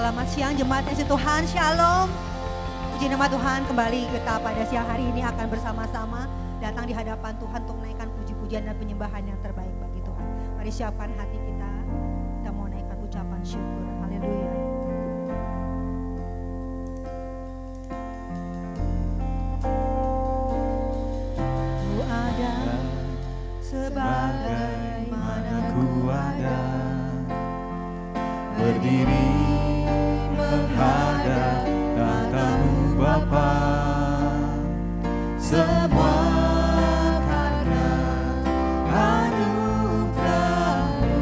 Selamat siang jemaat kasih Tuhan, Shalom. Puji nama Tuhan, kembali kita pada siang hari ini akan bersama-sama datang di hadapan Tuhan untuk menaikkan puji-pujian dan penyembahan yang terbaik bagi Tuhan. Mari siapkan hati kita mau naikkan ucapan syukur. Haleluya. Ku ada sebagaimana ku ada, berdiri menghadap tatamu Bapa, semua karena anugerah-Mu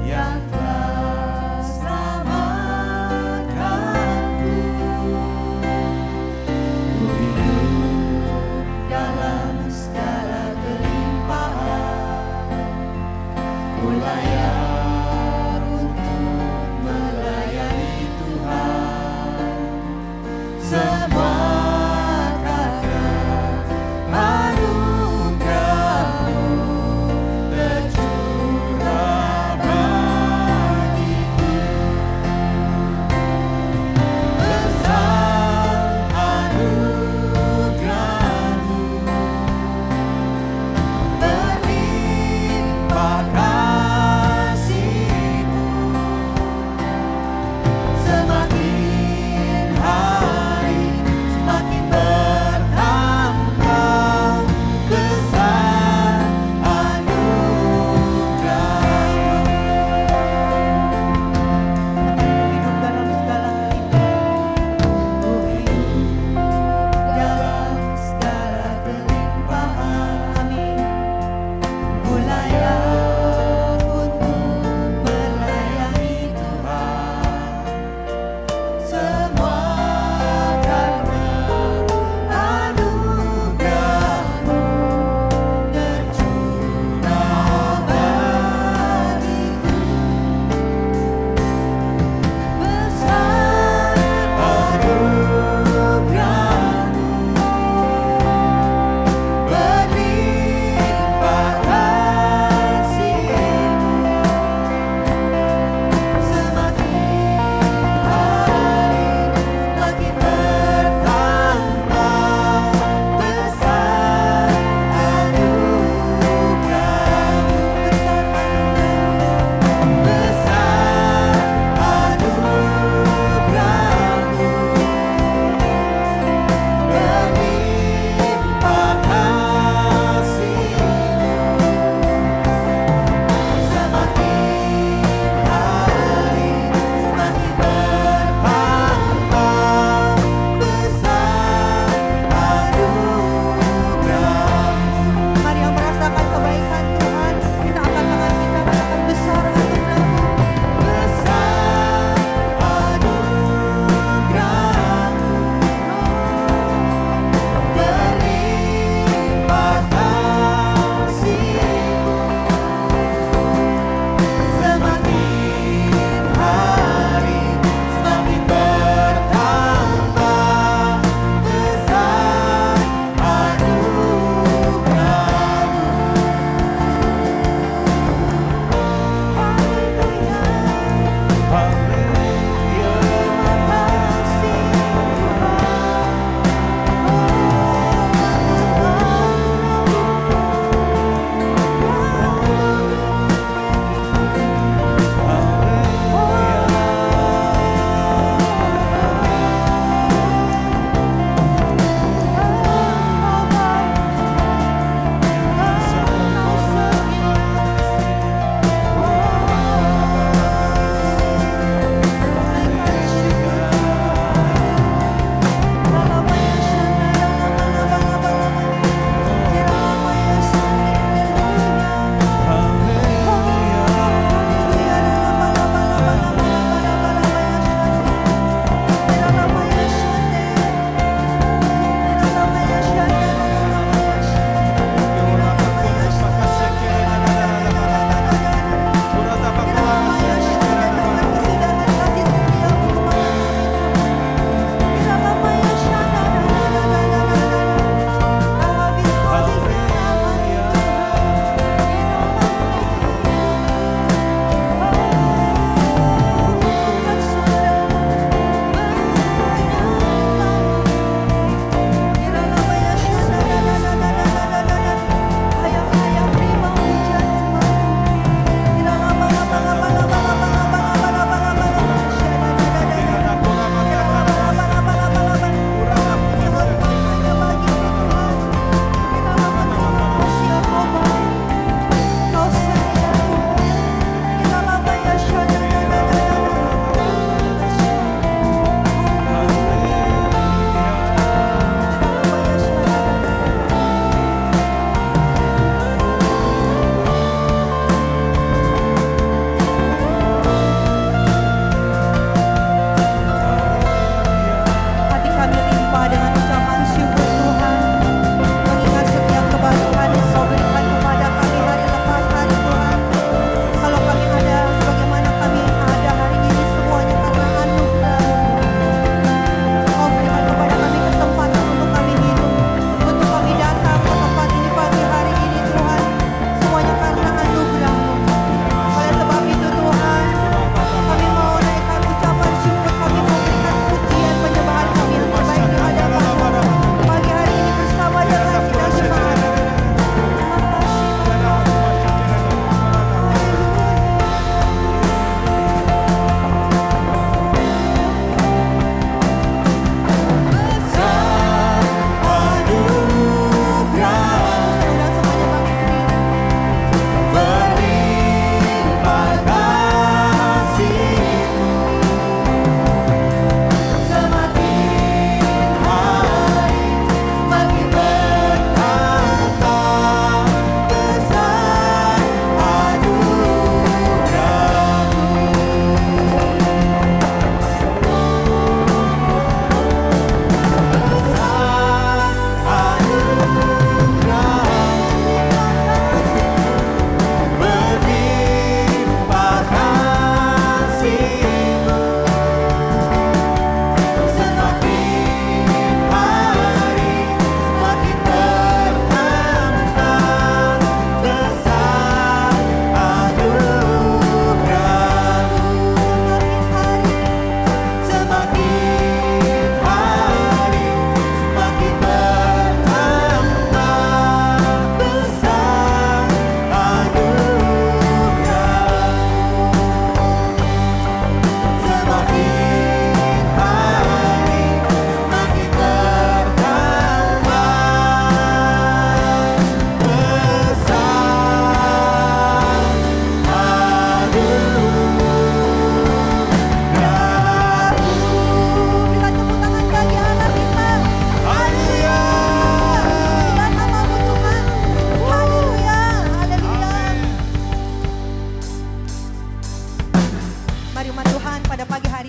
yang telah selama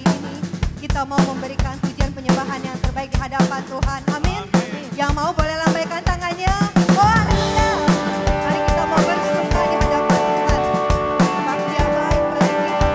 hari ini kita mau memberikan pujian penyembahan yang terbaik di hadapan Tuhan. Amin. Yang mau boleh lambaikan tangannya. Oh, haleluya. Mari kita mau bersuka di hadapan Tuhan. Sebab Dia baik pada kita.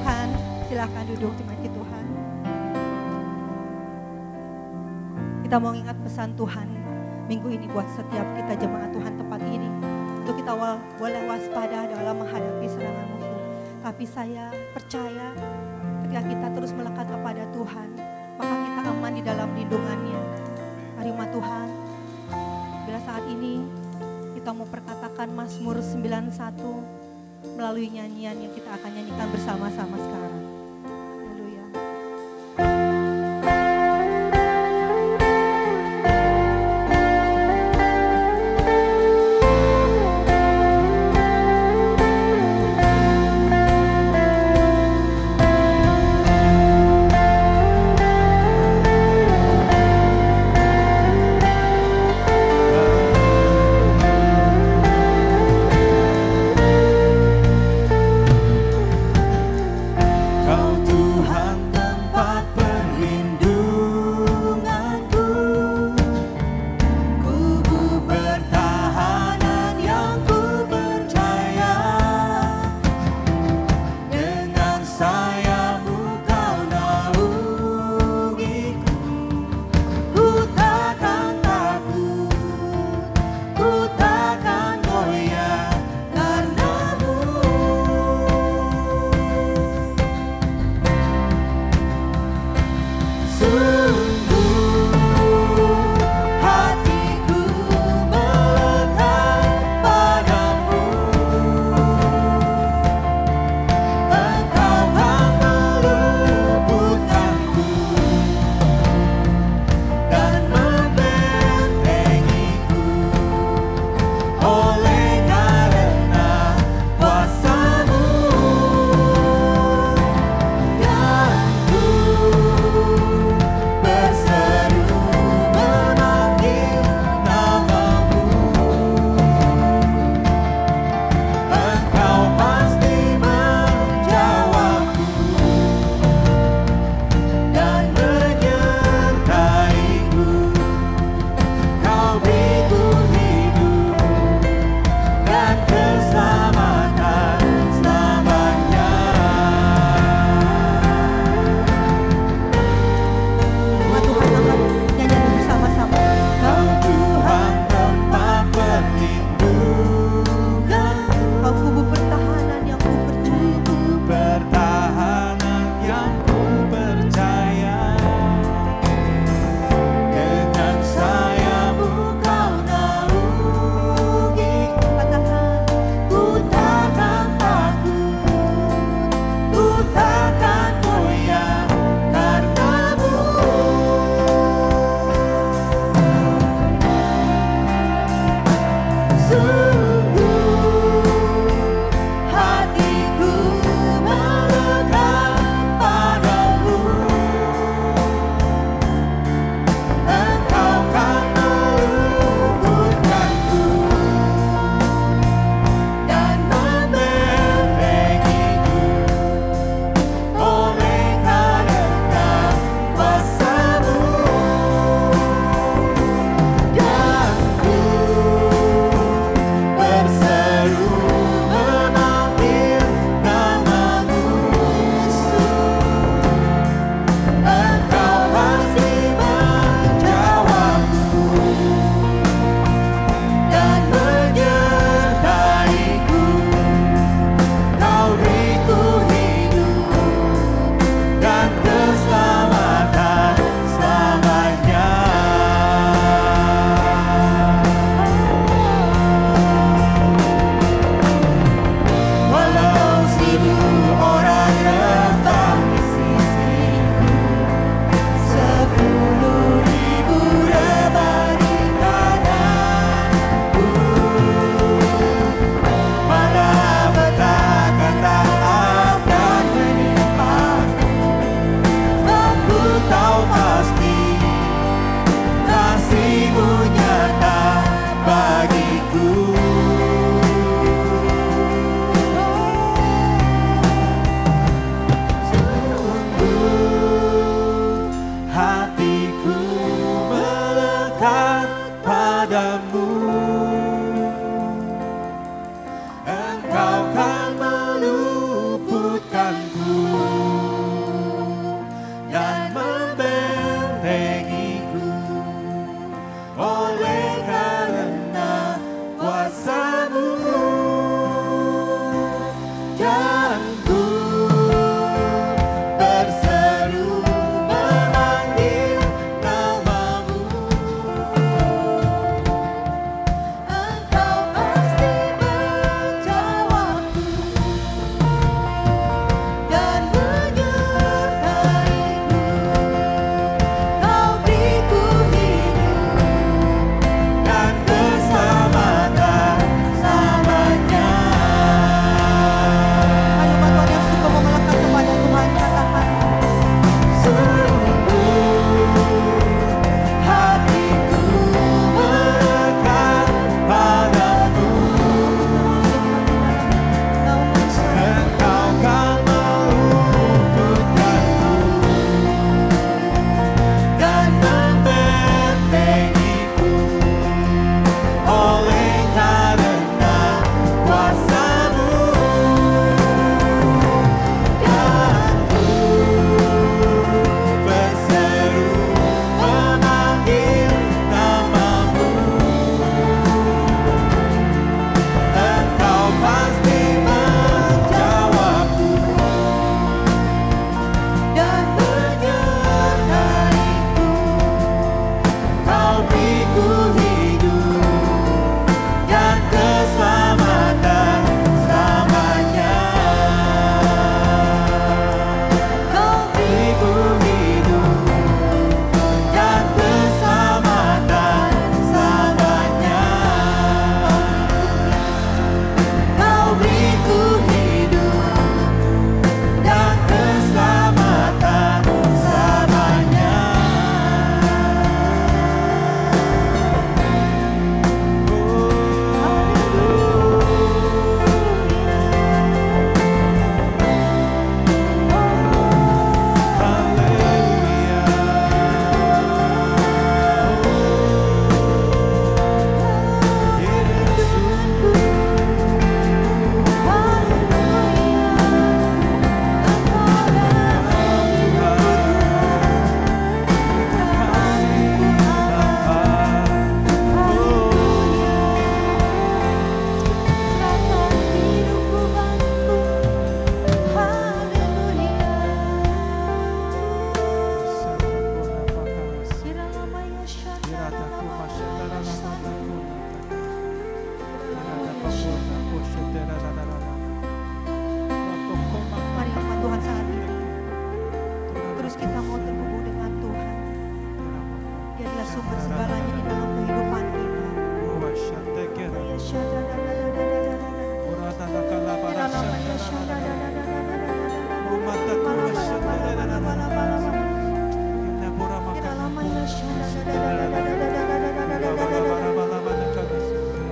Tuhan, silakan duduk dimati Tuhan. Kita mau ingat pesan Tuhan minggu ini buat setiap kita jemaat Tuhan tempat ini. Untuk kita boleh waspada dalam menghadapi serangan musuh. Tapi saya percaya ketika kita terus melekat kepada Tuhan, maka kita aman di dalam lindungannya. Mari umat Tuhan, bila saat ini kita mau perkatakan Mazmur 91 melalui nyanyian yang kita akan nyanyikan bersama-sama sekarang. Haleluya.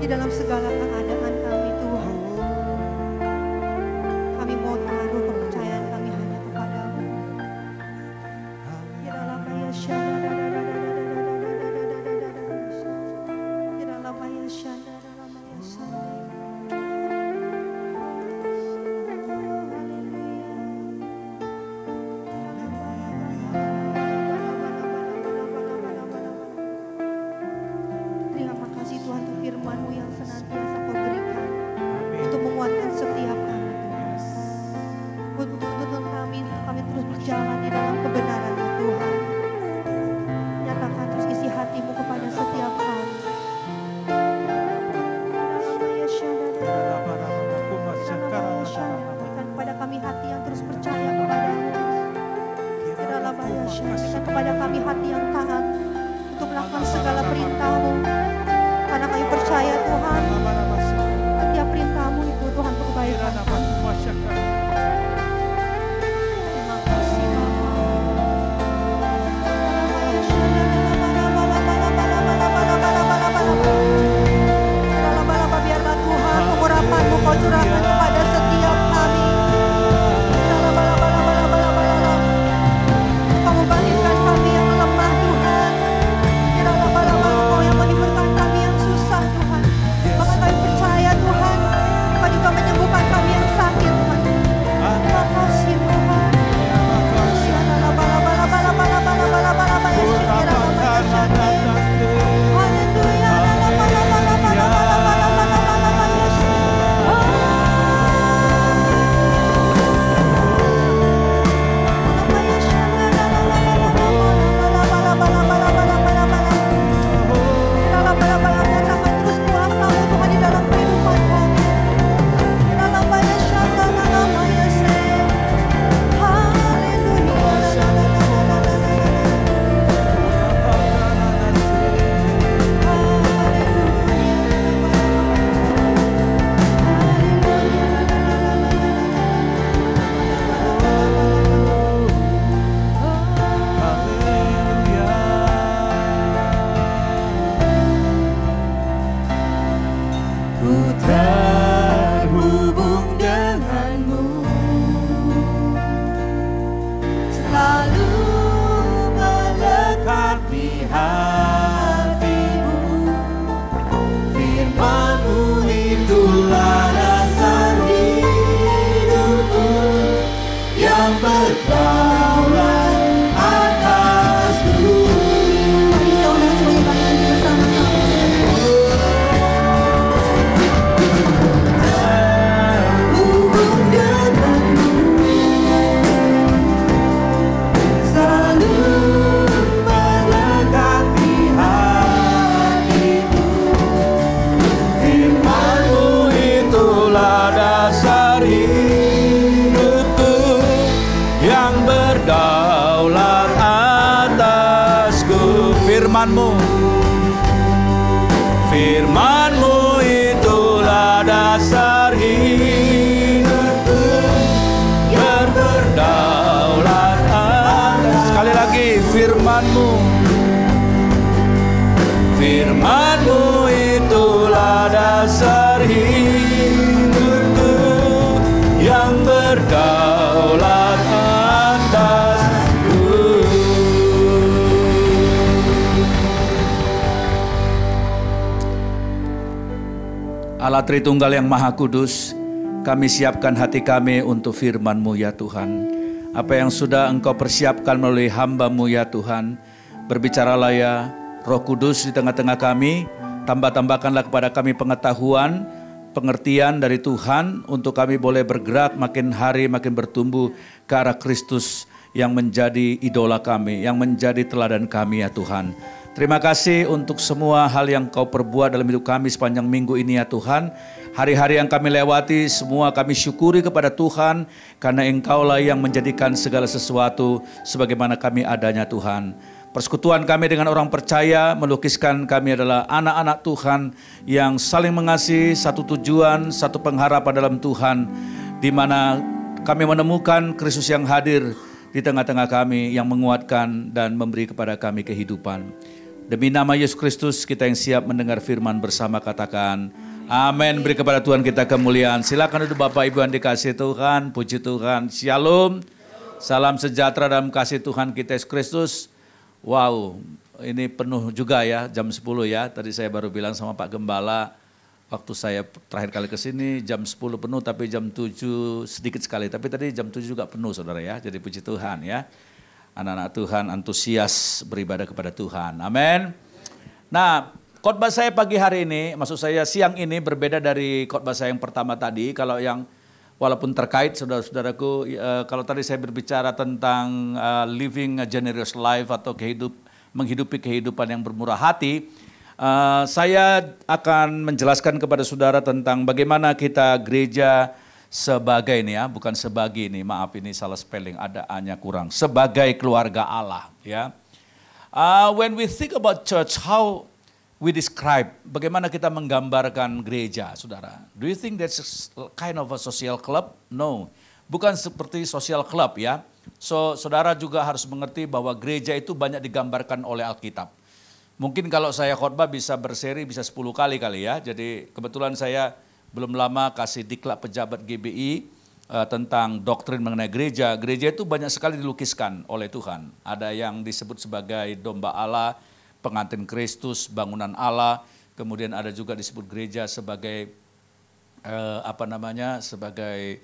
Di dalam segala keadaan kami Tuhan, kami mau taruh kepercayaan kami hanya kepadamu. Di dalam terima kasih Tuhan untuk firman-Mu yang senantiasa Kau berikan untuk menguatkan setiap kami. Untuk kami terus berjalan di dalam kebenaran-Mu Tuhan. Nyatakan terus isi hati-Mu kepada setiap kami. Berikan kepada kami hati yang terus percaya kepada-Mu. Berikan kepada kami hati yang taat untuk melakukan segala perintah-Mu. Karena kami percaya Tuhan, setiap perintah-Mu itu Tuhan untuk kebaikan kami. Terima kasih Bapa. Biarlah Tuhan pengurapan-Mu Kau curahkan kepada setiap kami. Kau membangkitkan kami yang lemah Tuhan. Kau yang menghiburkan kami yang susah Tuhan. Maka kami percaya Tuhan, Kau juga menyembuhkan kami yang sakit Tuhan. Terima kasih Tuhan. Firman-Mu itulah dasar hidupku yang berdaulat atas. Sekali lagi, Firman-Mu. Firman-Mu itulah dasar hidupku yang berdaulat atasku. Allah Tritunggal yang Maha Kudus, kami siapkan hati kami untuk firman-Mu ya Tuhan. Apa yang sudah Engkau persiapkan melalui hamba-Mu ya Tuhan, berbicaralah ya Roh Kudus di tengah-tengah kami, tambah-tambahkanlah kepada kami pengetahuan, pengertian dari Tuhan, untuk kami boleh bergerak makin hari makin bertumbuh ke arah Kristus yang menjadi idola kami, yang menjadi teladan kami ya Tuhan. Terima kasih untuk semua hal yang Kau perbuat dalam hidup kami sepanjang minggu ini ya Tuhan. Hari-hari yang kami lewati semua kami syukuri kepada Tuhan, karena Engkau-lah yang menjadikan segala sesuatu sebagaimana kami adanya Tuhan. Persekutuan kami dengan orang percaya melukiskan kami adalah anak-anak Tuhan yang saling mengasihi, satu tujuan, satu pengharapan dalam Tuhan, di mana kami menemukan Kristus yang hadir di tengah-tengah kami, yang menguatkan dan memberi kepada kami kehidupan. Demi nama Yesus Kristus, kita yang siap mendengar firman bersama katakan, amin. Beri kepada Tuhan kita kemuliaan. Silakan duduk Bapak Ibu yang dikasihi Tuhan, puji Tuhan. Shalom, salam sejahtera dalam kasih Tuhan kita Yesus Kristus. Wow, ini penuh juga ya, jam 10 ya. Tadi saya baru bilang sama Pak Gembala, waktu saya terakhir kali ke sini jam 10 penuh, tapi jam 7 sedikit sekali. Tapi tadi jam 7 juga penuh saudara ya, jadi puji Tuhan ya. Anak-anak Tuhan antusias beribadah kepada Tuhan, amin. Nah, khotbah saya pagi hari ini, maksud saya siang ini berbeda dari khotbah saya yang pertama tadi. Kalau yang walaupun terkait saudara-saudaraku, kalau tadi saya berbicara tentang living a generous life atau menghidupi kehidupan yang bermurah hati, saya akan menjelaskan kepada saudara tentang bagaimana kita gereja sebagai ini ya, bukan sebagai ini, maaf ini salah spelling, ada A-nya kurang, sebagai keluarga Allah ya. When we think about church, how we describe, bagaimana kita menggambarkan gereja, saudara? Do you think that's kind of a social club? No, bukan seperti social club ya. So, saudara juga harus mengerti bahwa gereja itu banyak digambarkan oleh Alkitab. Mungkin kalau saya khotbah bisa berseri, bisa 10 kali ya. Jadi kebetulan saya belum lama kasih diklat pejabat GBI tentang doktrin mengenai gereja. Gereja itu banyak sekali dilukiskan oleh Tuhan. Ada yang disebut sebagai domba Allah, pengantin Kristus, bangunan Allah. Kemudian ada juga disebut gereja sebagai sebagai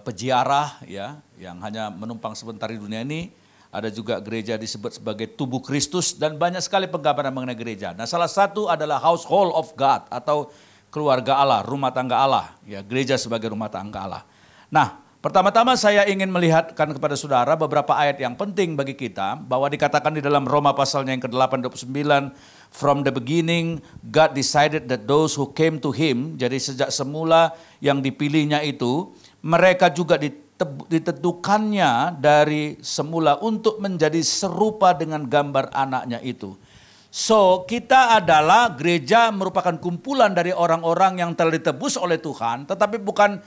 peziarah ya, yang hanya menumpang sebentar di dunia ini. Ada juga gereja disebut sebagai tubuh Kristus dan banyak sekali penggambaran mengenai gereja. Nah, salah satu adalah household of God atau keluarga Allah, rumah tangga Allah, ya, gereja sebagai rumah tangga Allah. Nah, pertama-tama saya ingin melihatkan kepada saudara beberapa ayat yang penting bagi kita, bahwa dikatakan di dalam Roma pasalnya yang ke-8 29, from the beginning God decided that those who came to him, jadi sejak semula yang dipilihnya itu, mereka juga ditentukannya dari semula untuk menjadi serupa dengan gambar anaknya itu. So, kita adalah gereja merupakan kumpulan dari orang-orang yang telah ditebus oleh Tuhan, tetapi bukan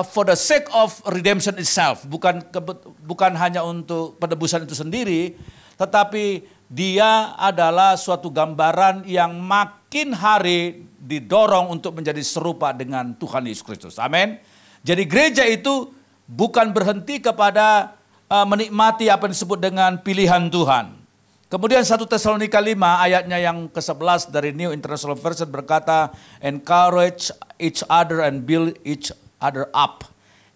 for the sake of redemption itself, bukan hanya untuk penebusan itu sendiri, tetapi dia adalah suatu gambaran yang makin hari didorong untuk menjadi serupa dengan Tuhan Yesus Kristus. Amin. Jadi gereja itu bukan berhenti kepada menikmati apa yang disebut dengan pilihan Tuhan. Kemudian 1 Tesalonika 5 ayatnya yang ke-11 dari New International Version berkata, encourage each other and build each other up.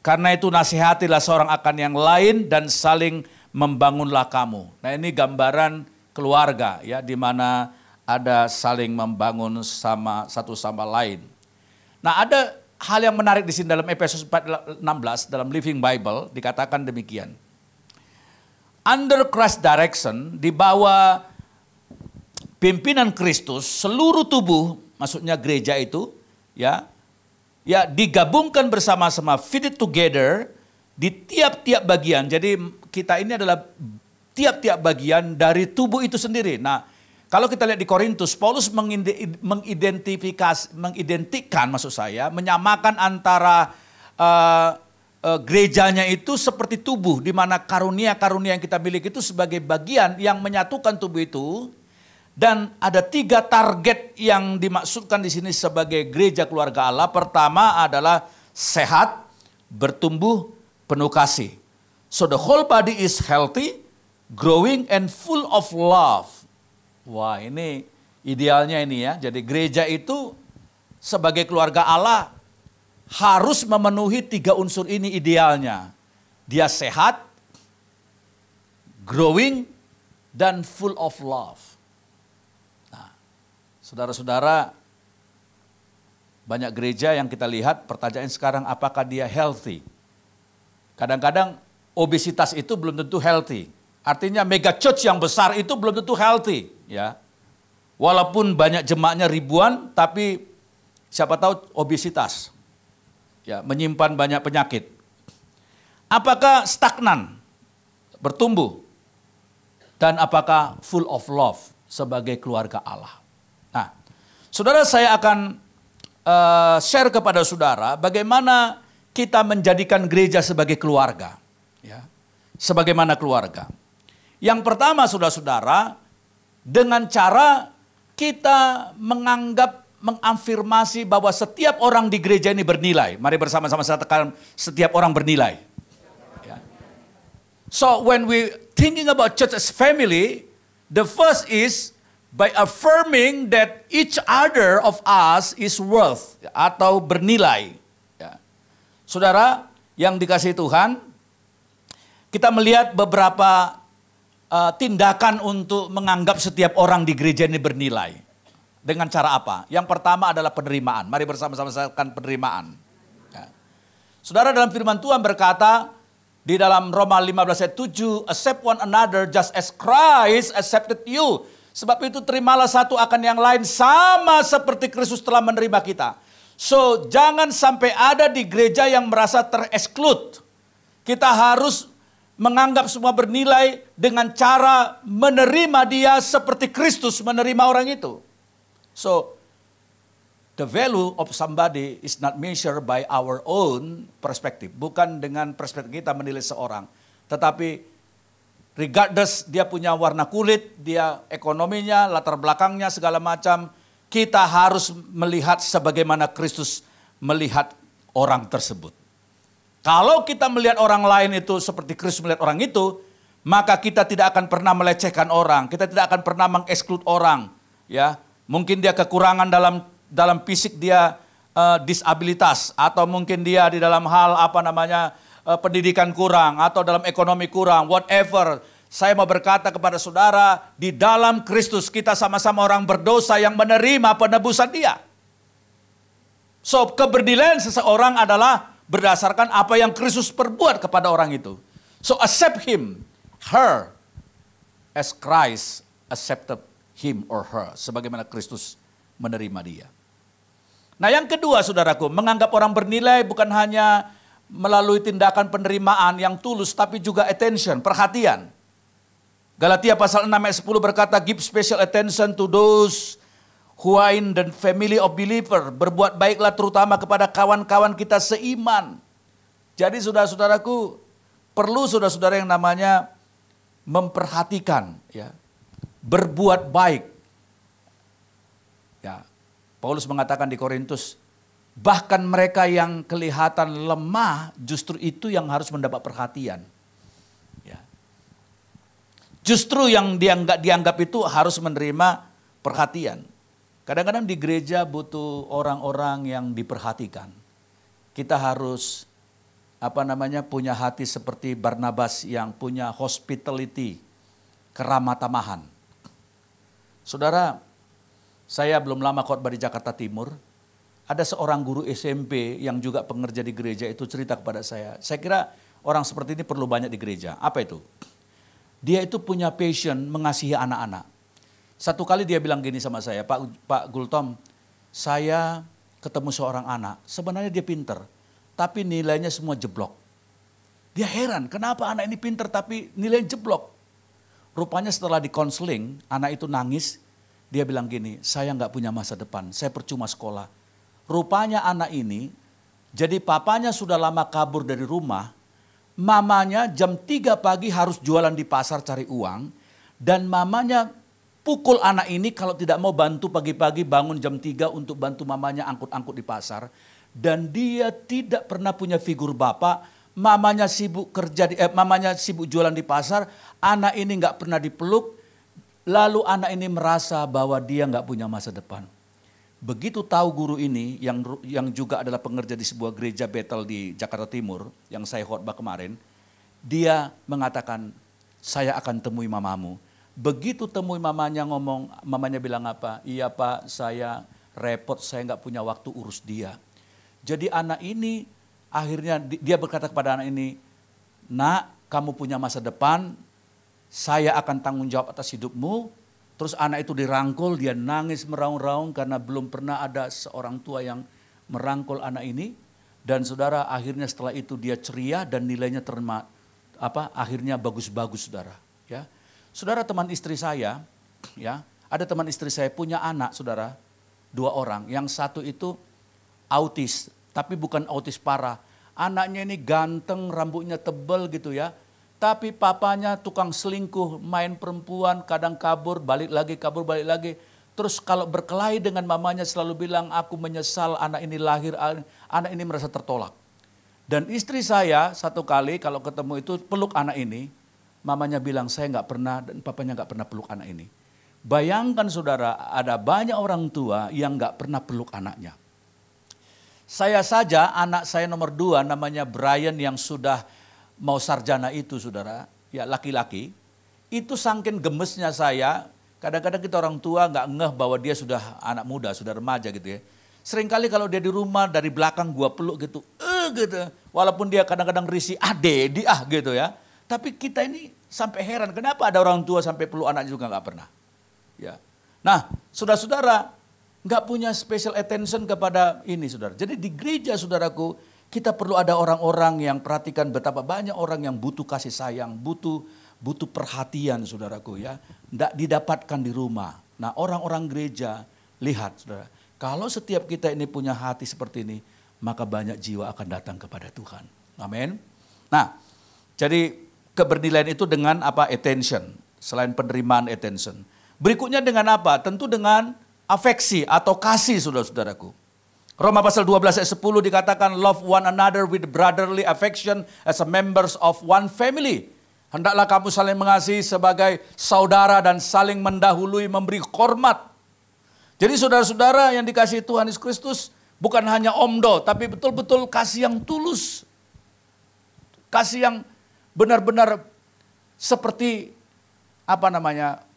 Karena itu nasihatilah seorang akan yang lain dan saling membangunlah kamu. Nah, ini gambaran keluarga ya, di mana ada saling membangun sama satu sama lain. Nah, ada hal yang menarik di sini dalam Efesus 4:16 dalam Living Bible dikatakan demikian. Under Christ's direction, di bawah pimpinan Kristus, seluruh tubuh, maksudnya gereja itu, ya digabungkan bersama-sama, fitted together di tiap-tiap bagian. Jadi kita ini adalah tiap-tiap bagian dari tubuh itu sendiri. Nah, kalau kita lihat di Korintus, Paulus mengidentikan, maksud saya, menyamakan antara gerejanya itu seperti tubuh, di mana karunia-karunia yang kita miliki itu sebagai bagian yang menyatukan tubuh itu. Dan ada 3 target yang dimaksudkan di sini sebagai gereja keluarga Allah. Pertama adalah sehat, bertumbuh, penuh kasih. So the whole body is healthy, growing and full of love. Wah, ini idealnya ini ya. Jadi gereja itu sebagai keluarga Allah harus memenuhi 3 unsur ini idealnya. Dia sehat, growing, dan full of love. Nah, saudara-saudara, banyak gereja yang kita lihat, pertanyaan sekarang apakah dia healthy? Kadang-kadang obesitas itu belum tentu healthy. Artinya mega church yang besar itu belum tentu healthy. Ya, walaupun banyak jemaatnya ribuan, tapi siapa tahu obesitas. Ya, menyimpan banyak penyakit. Apakah stagnan, bertumbuh, dan apakah full of love sebagai keluarga Allah? Nah, saudara, saya akan share kepada saudara bagaimana kita menjadikan gereja sebagai keluarga. Ya, sebagaimana keluarga. Yang pertama saudara-saudara, dengan cara kita mengafirmasi bahwa setiap orang di gereja ini bernilai. Mari bersama-sama saya tekan, setiap orang bernilai. Ya. So when we thinking about church as family, the first is by affirming that each other of us is worth atau bernilai. Ya. Saudara yang dikasihi Tuhan, kita melihat beberapa tindakan untuk menganggap setiap orang di gereja ini bernilai. Dengan cara apa? Yang pertama adalah penerimaan. Mari bersama-sama saya akan penerimaan. Ya. Saudara, dalam firman Tuhan berkata di dalam Roma 15 ayat 7, accept one another just as Christ accepted you. Sebab itu terimalah satu akan yang lain sama seperti Kristus telah menerima kita. So jangan sampai ada di gereja yang merasa ter-exclude. Kita harus menganggap semua bernilai dengan cara menerima dia seperti Kristus menerima orang itu. So, the value of somebody is not measured by our own perspective. Bukan dengan perspektif kita menilai seorang. Tetapi regardless dia punya warna kulit, dia ekonominya, latar belakangnya, segala macam. Kita harus melihat sebagaimana Kristus melihat orang tersebut. Kalau kita melihat orang lain itu seperti Kristus melihat orang itu, maka kita tidak akan pernah melecehkan orang, kita tidak akan pernah mengeksklud orang, ya. Mungkin dia kekurangan dalam fisik dia disabilitas, atau mungkin dia di dalam hal pendidikan kurang, atau dalam ekonomi kurang, whatever. Saya mau berkata kepada saudara, di dalam Kristus kita sama-sama orang berdosa yang menerima penebusan dia. So keberdilaian seseorang adalah berdasarkan apa yang Kristus perbuat kepada orang itu. So accept him, her, as Christ accepted him or her. Sebagaimana Kristus menerima dia. Nah yang kedua saudaraku, menganggap orang bernilai bukan hanya melalui tindakan penerimaan yang tulus, tapi juga attention, perhatian. Galatia pasal 6 ayat 10 berkata, give special attention to those who are in the family of believer. Berbuat baiklah terutama kepada kawan-kawan kita seiman. Jadi saudara-saudaraku, perlu saudara-saudara yang namanya memperhatikan, ya, berbuat baik. Ya, Paulus mengatakan di Korintus, bahkan mereka yang kelihatan lemah justru itu yang harus mendapat perhatian. Ya. Justru yang dianggap itu harus menerima perhatian. Kadang-kadang di gereja butuh orang-orang yang diperhatikan. Kita harus punya hati seperti Barnabas yang punya hospitality, keramah tamahan. Saudara, saya belum lama khotbah di Jakarta Timur. Ada seorang guru SMP yang juga pengerja di gereja itu cerita kepada saya. Saya kira orang seperti ini perlu banyak di gereja. Apa itu? Dia itu punya passion mengasihi anak-anak. Satu kali dia bilang gini sama saya, Pak Gultom, saya ketemu seorang anak, sebenarnya dia pinter, tapi nilainya semua jeblok. Dia heran, kenapa anak ini pinter tapi nilainya jeblok. Rupanya setelah dikonseling, anak itu nangis, dia bilang gini, saya nggak punya masa depan, saya percuma sekolah. Rupanya anak ini, jadi papanya sudah lama kabur dari rumah, mamanya jam 3 pagi harus jualan di pasar cari uang, dan mamanya pukul anak ini kalau tidak mau bantu pagi-pagi bangun jam 3 untuk bantu mamanya angkut-angkut di pasar. Dan dia tidak pernah punya figur bapak, mamanya sibuk mamanya sibuk jualan di pasar, anak ini nggak pernah dipeluk, lalu anak ini merasa bahwa dia nggak punya masa depan. Begitu tahu guru ini yang juga adalah pengerja di sebuah gereja Bethel di Jakarta Timur yang saya khotbah kemarin, dia mengatakan, saya akan temui mamamu. Begitu temui mamanya mamanya bilang apa? Iya Pak, saya repot, saya nggak punya waktu urus dia. Jadi anak ini akhirnya dia berkata kepada anak ini, nak, kamu punya masa depan, saya akan tanggung jawab atas hidupmu. Terus anak itu dirangkul, dia nangis meraung-raung karena belum pernah ada seorang tua yang merangkul anak ini. Dan saudara, akhirnya setelah itu dia ceria dan nilainya akhirnya bagus-bagus saudara. Ya. Saudara, teman istri saya, ya, ada teman istri saya punya anak, saudara, 2 orang. Yang satu itu autis, tapi bukan autis parah. Anaknya ini ganteng, rambutnya tebal gitu ya. Tapi papanya tukang selingkuh, main perempuan, kadang kabur, balik lagi, kabur, balik lagi. Terus kalau berkelahi dengan mamanya selalu bilang, aku menyesal anak ini lahir, anak ini merasa tertolak. Dan istri saya satu kali kalau ketemu itu peluk anak ini, mamanya bilang saya nggak pernah dan papanya nggak pernah peluk anak ini. Bayangkan saudara, ada banyak orang tua yang nggak pernah peluk anaknya. Saya saja, anak saya nomor 2 namanya Brian yang sudah mau sarjana itu saudara, ya laki-laki. Itu saking gemesnya saya, kadang-kadang kita orang tua nggak ngeh bahwa dia sudah anak muda, sudah remaja gitu ya. Seringkali kalau dia di rumah dari belakang gua peluk gitu, gitu. Walaupun dia kadang-kadang risih, Dedi gitu ya. Tapi kita ini sampai heran, kenapa ada orang tua sampai peluk anak juga nggak pernah. Ya. Nah, saudara-saudara, nggak punya special attention kepada ini, saudara. Jadi di gereja, saudaraku, kita perlu ada orang-orang yang perhatikan betapa banyak orang yang butuh kasih sayang, butuh perhatian, saudaraku ya. Nggak didapatkan di rumah. Nah, orang-orang gereja, lihat, saudara. Kalau setiap kita ini punya hati seperti ini, maka banyak jiwa akan datang kepada Tuhan. Amin. Nah, jadi kebernilaian itu dengan apa? Attention. Selain penerimaan attention. Berikutnya dengan apa? Tentu dengan afeksi atau kasih, saudara-saudaraku. Roma pasal 12 ayat 10 dikatakan, love one another with brotherly affection as a members of one family. Hendaklah kamu saling mengasihi sebagai saudara dan saling mendahului memberi hormat. Jadi saudara-saudara yang dikasihi Tuhan Yesus Kristus, bukan hanya omdo, tapi betul-betul kasih yang tulus. Kasih yang benar-benar seperti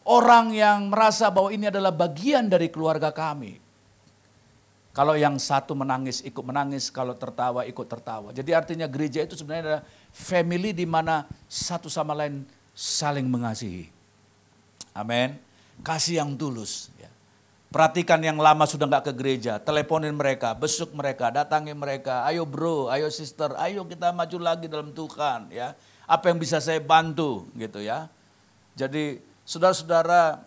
orang yang merasa bahwa ini adalah bagian dari keluarga kami. Kalau yang satu menangis, ikut menangis. Kalau tertawa, ikut tertawa. Jadi artinya gereja itu sebenarnya adalah family di mana satu sama lain saling mengasihi. Amin. Kasih yang tulus. Ya. Perhatikan yang lama sudah nggak ke gereja. Teleponin mereka, besuk mereka, datangi mereka. Ayo bro, ayo sister, ayo kita maju lagi dalam Tuhan. Ya. Apa yang bisa saya bantu gitu ya. Jadi saudara-saudara,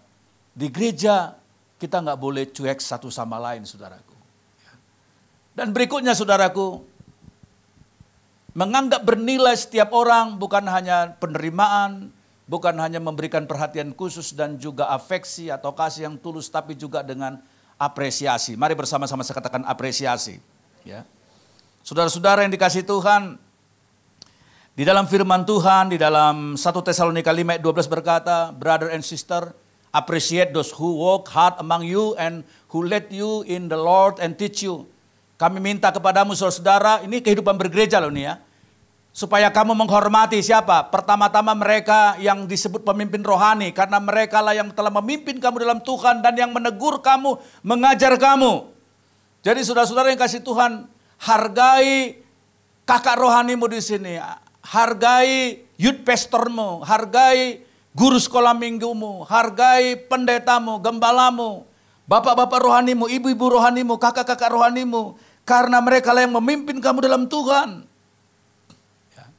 di gereja kita nggak boleh cuek satu sama lain, saudaraku. Dan berikutnya, saudaraku, menganggap bernilai setiap orang bukan hanya penerimaan, bukan hanya memberikan perhatian khusus dan juga afeksi atau kasih yang tulus, tapi juga dengan apresiasi. Mari bersama-sama saya katakan apresiasi. Ya. Saudara-saudara yang dikasihi Tuhan, di dalam firman Tuhan, di dalam 1 Tesalonika 5 ayat 12 berkata, brother and sister, appreciate those who work hard among you and who lead you in the Lord and teach you. Kami minta kepadamu saudara-saudara, ini kehidupan bergereja loh nih ya. Supaya kamu menghormati siapa? Pertama-tama mereka yang disebut pemimpin rohani. Karena mereka lah yang telah memimpin kamu dalam Tuhan dan yang menegur kamu, mengajar kamu. Jadi saudara-saudara yang kasih Tuhan, hargai kakak rohanimu di sini. Hargai youth pastormu, hargai guru sekolah minggumu, hargai pendetamu, gembalamu, bapak-bapak rohanimu, ibu-ibu rohanimu, kakak-kakak rohanimu. Karena mereka lah yang memimpin kamu dalam Tuhan. Ya.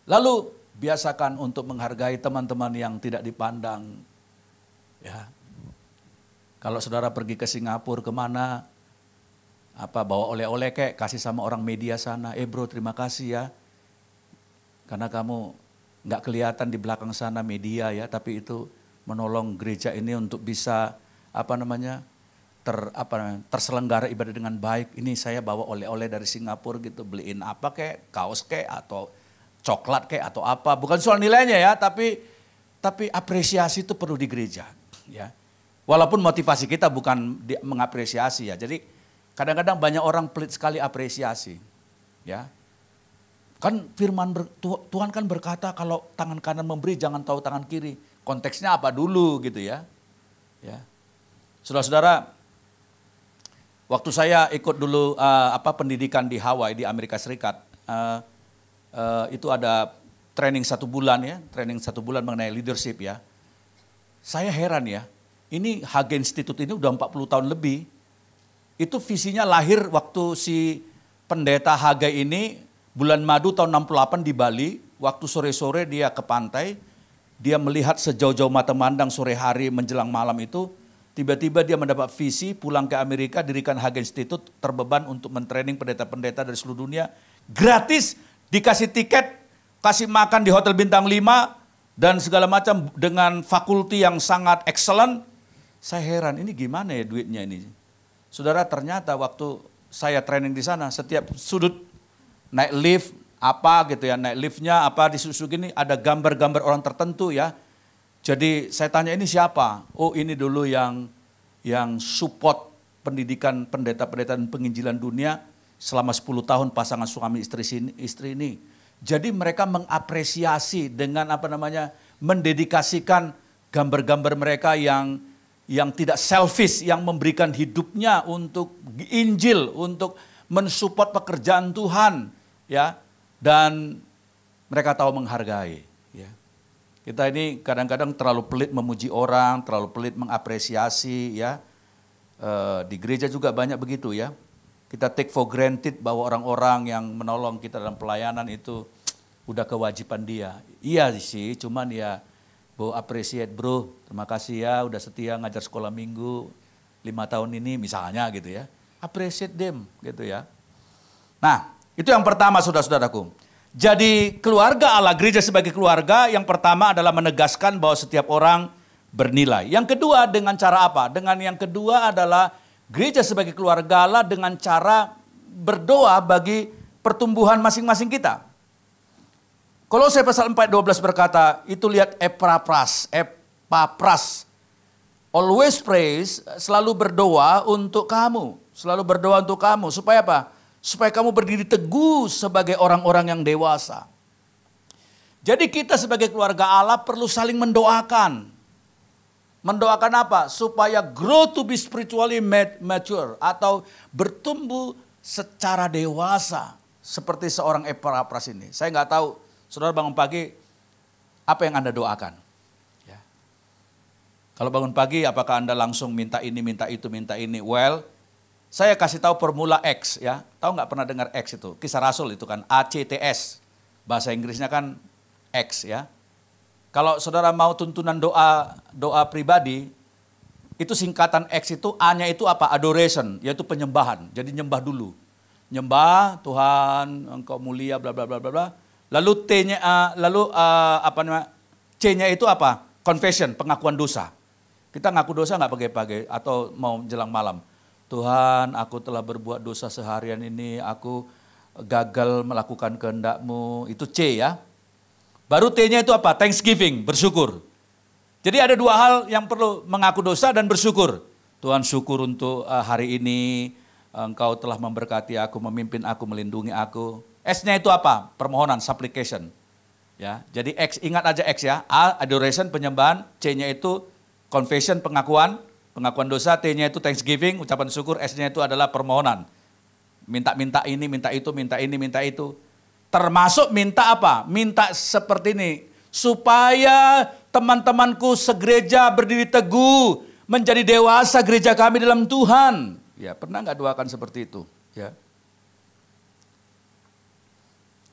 Lalu biasakan untuk menghargai teman-teman yang tidak dipandang. Ya. Kalau saudara pergi ke Singapura kemana, bawa oleh-oleh kayak kasih sama orang media sana. Bro, terima kasih ya. Karena kamu nggak kelihatan di belakang sana media ya, tapi itu menolong gereja ini untuk bisa terselenggara ibadah dengan baik. Ini saya bawa oleh-oleh dari Singapura gitu, beliin apa kayak kaos kayak atau coklat kayak atau apa. Bukan soal nilainya ya, tapi apresiasi itu perlu di gereja. Ya, walaupun motivasi kita bukan mengapresiasi ya. Jadi kadang-kadang banyak orang pelit sekali apresiasi. Ya. Kan Tuhan kan berkata kalau tangan kanan memberi jangan tahu tangan kiri. Konteksnya apa dulu gitu ya. Ya. Saudara-saudara, waktu saya ikut dulu pendidikan di Hawaii di Amerika Serikat, itu ada training 1 bulan ya, training 1 bulan mengenai leadership ya. Saya heran ya, ini Hage Institute ini udah 40 tahun lebih. Itu visinya lahir waktu si pendeta Hage ini bulan Madu tahun 68 di Bali, waktu sore-sore dia ke pantai, dia melihat sejauh-jauh mata memandang sore hari menjelang malam itu, tiba-tiba dia mendapat visi pulang ke Amerika, dirikan Hage Institute, terbeban untuk mentraining pendeta-pendeta dari seluruh dunia. gratis, dikasih tiket, kasih makan di hotel bintang 5, dan segala macam dengan fakulti yang sangat excellent. Saya heran, ini gimana ya duitnya ini? Saudara, ternyata waktu saya training di sana, setiap sudut naik lift, apa gitu ya, naik liftnya apa di susu gini ada gambar-gambar orang tertentu ya. Jadi saya tanya ini siapa? Oh ini dulu yang support pendidikan pendeta-pendeta dan penginjilan dunia selama 10 tahun pasangan suami istri ini. Jadi mereka mengapresiasi dengan mendedikasikan gambar-gambar mereka yang tidak selfish, yang memberikan hidupnya untuk Injil, untuk mensupport pekerjaan Tuhan, ya. Dan mereka tahu menghargai, ya. Kita ini kadang-kadang terlalu pelit memuji orang, terlalu pelit mengapresiasi, ya. Di gereja juga banyak begitu, ya. Kita take for granted bahwa orang-orang yang menolong kita dalam pelayanan itu udah kewajiban dia. Iya sih, cuman ya appreciate bro, terima kasih ya udah setia ngajar sekolah minggu 5 tahun ini misalnya gitu ya. Appreciate them gitu ya. Nah, itu yang pertama saudara-saudaraku. Jadi keluarga Allah, gereja sebagai keluarga yang pertama adalah menegaskan bahwa setiap orang bernilai. Yang kedua dengan cara apa? Yang kedua adalah gereja sebagai keluarga Allah dengan cara berdoa bagi pertumbuhan masing-masing kita. Kolose pasal 4:12 berkata, itu lihat Epapras. Always praise, selalu berdoa untuk kamu. Selalu berdoa untuk kamu. Supaya apa? Supaya kamu berdiri teguh sebagai orang-orang yang dewasa. Jadi kita sebagai keluarga Allah perlu saling mendoakan. Mendoakan apa? Supaya grow to be spiritually mature. Atau bertumbuh secara dewasa. Seperti seorang Epapras ini. Saya nggak tahu, saudara bangun pagi, apa yang Anda doakan? Ya. Kalau bangun pagi, apakah Anda langsung minta ini, minta itu, minta ini? Well, saya kasih tahu formula X ya. Tahu nggak pernah dengar X itu? Kisah Rasul itu kan ACTS. Bahasa Inggrisnya kan X ya. Kalau saudara mau tuntunan doa pribadi, itu singkatan X itu A-nya itu apa? Adoration, yaitu penyembahan. Jadi nyembah dulu. Nyembah Tuhan, Engkau mulia bla bla bla bla bla. Lalu C-nya itu apa? Confession, pengakuan dosa. Kita ngaku dosa nggak pagi-pagi atau mau jelang malam. Tuhan, aku telah berbuat dosa seharian ini, aku gagal melakukan kehendak-Mu. Itu C ya. Baru T-nya itu apa? Thanksgiving, bersyukur. Jadi ada dua hal yang perlu, mengaku dosa dan bersyukur. Tuhan, syukur untuk hari ini, Engkau telah memberkati aku, memimpin aku, melindungi aku. S-nya itu apa? Permohonan, supplication. Ya, jadi X, ingat aja X ya. A, adoration, penyembahan. C-nya itu confession, pengakuan dosa. T-nya itu thanksgiving, ucapan syukur. S-nya itu adalah permohonan. Minta ini, minta itu, minta ini, minta itu. Termasuk minta apa? Minta seperti ini. Supaya teman-temanku segereja berdiri teguh, menjadi dewasa gereja kami dalam Tuhan. Ya, pernah nggak doakan seperti itu? Ya.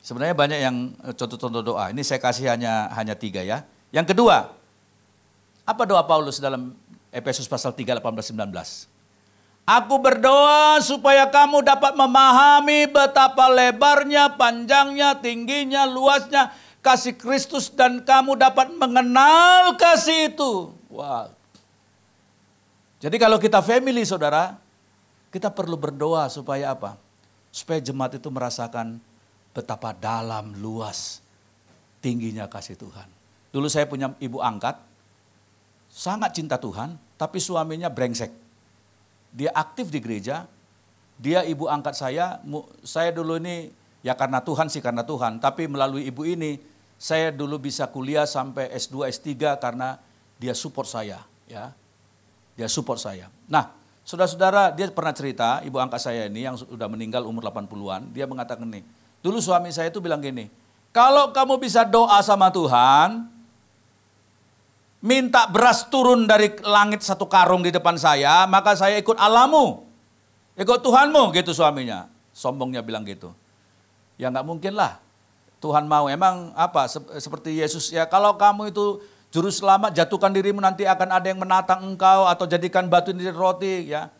Sebenarnya banyak yang contoh-contoh doa. Ini saya kasih hanya 3 ya. Yang kedua, apa doa Paulus dalam Efesus pasal 3, 18-19? Aku berdoa supaya kamu dapat memahami betapa lebarnya, panjangnya, tingginya, luasnya kasih Kristus dan kamu dapat mengenal kasih itu. Wow. Jadi kalau kita family saudara, kita perlu berdoa supaya apa? Supaya jemaat itu merasakan betapa dalam, luas, tingginya kasih Tuhan. Dulu saya punya ibu angkat, sangat cinta Tuhan, tapi suaminya brengsek. Dia aktif di gereja, dia ibu angkat saya dulu ini, ya karena Tuhan sih, karena Tuhan. Tapi melalui ibu ini, saya dulu bisa kuliah sampai S2, S3 karena dia support saya. Ya, dia support saya. Nah, saudara-saudara, dia pernah cerita, ibu angkat saya ini yang sudah meninggal umur 80-an, dia mengatakan nih, dulu suami saya itu bilang gini, kalau kamu bisa doa sama Tuhan, minta beras turun dari langit 1 karung di depan saya, maka saya ikut Allahmu, ikut Tuhanmu, gitu suaminya. Sombongnya bilang gitu. Ya nggak mungkin lah, Tuhan mau. Emang apa, seperti Yesus ya, kalau kamu itu juru selamat, jatuhkan dirimu nanti akan ada yang menatang engkau, atau jadikan batu ini roti ya.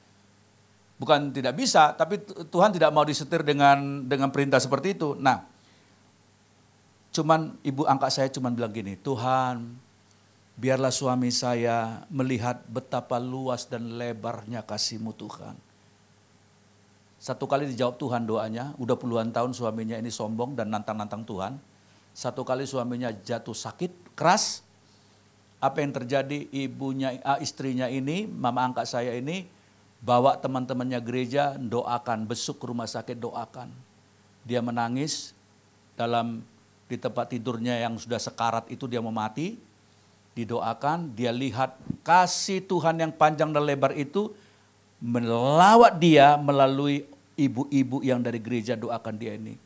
Bukan tidak bisa, tapi Tuhan tidak mau disetir dengan perintah seperti itu. Nah, cuman ibu angkat saya cuman bilang gini, Tuhan, biarlah suami saya melihat betapa luas dan lebarnya kasih-Mu Tuhan. Satu kali dijawab Tuhan doanya, udah puluhan tahun suaminya ini sombong dan nantang-nantang Tuhan. Satu kali suaminya jatuh sakit keras. Apa yang terjadi, istrinya ini, mama angkat saya ini, bawa teman-temannya gereja, doakan, besuk ke rumah sakit, doakan. Dia menangis di tempat tidurnya yang sudah sekarat itu dia mau mati. Didoakan, dia lihat kasih Tuhan yang panjang dan lebar itu melawat dia melalui ibu-ibu yang dari gereja doakan dia ini.